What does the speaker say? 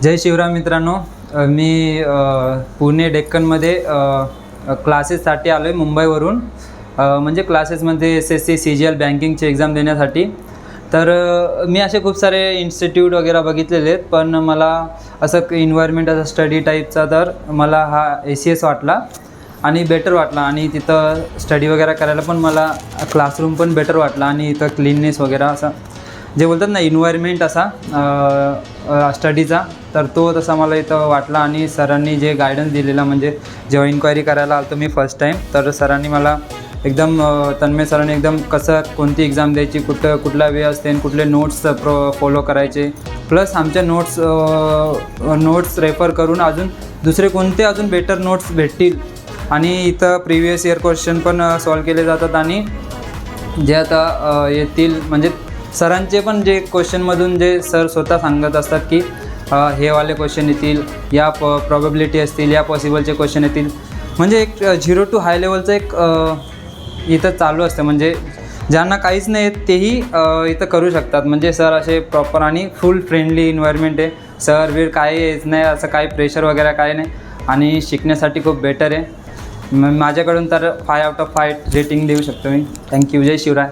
जय शिवराय मित्रांनो, मी पुणे डेक्कनमध्ये क्लासेससाठी आलो आहे मुंबईवरून. म्हणजे क्लासेसमध्ये SSC CGL बँकिंगची एक्झाम देण्यासाठी. तर मी असे खूप सारे इन्स्टिट्यूट वगैरे बघितलेले आहेत, पण मला असं इन्व्हायरमेंट असं स्टडी टाईपचा तर मला हा ACS वाटला आणि बेटर वाटला. आणि तिथं स्टडी वगैरे करायला पण मला क्लासरूम पण बेटर वाटला आणि इथं क्लीननेस वगैरे असं जे बोलतात ना इन्व्हायरमेंट असा स्टडीचा, तर तो तसा मला इथं वाटला. आणि सरांनी जे गायडन्स दिलेला, म्हणजे जेव्हा इन्क्वायरी करायला आलो मी फर्स्ट टाईम, तर सरांनी मला एकदम तन्मय सरांनी एकदम कसं कोणती एक्झाम द्यायची, कुठला वे असते आणि कुठले नोट्स फॉलो करायचे, प्लस आमच्या नोट्स रेफर करून अजून दुसरे कोणते अजून बेटर नोट्स भेटतील. आणि इथं प्रिव्हियस इयर क्वेश्चन पण सॉल्व केले जातात आणि जे आता येतील म्हणजे सरांचे पण जे क्वेश्चनमधून जे सर स्वतः सांगत असतात की हे वाले क्वेश्चन येतील, या प्रॉबॅबिलिटी असतील, या पॉसिबलचे क्वेश्चन येतील. म्हणजे एक 0 to हाय लेवलचं एक इथं चालू असतं. म्हणजे ज्यांना काहीच नाही येत तेही इथं करू शकतात. म्हणजे सर असे प्रॉपर आणि फुल फ्रेंडली इन्व्हायरमेंट आहे. सर वीर काही येत नाही, असं काही प्रेशर वगैरे काही नाही आणि शिकण्यासाठी खूप बेटर आहे. माझ्याकडून तर 5 out of 5 रेटिंग देऊ शकतो मी. थँक्यू. जय शिवराय.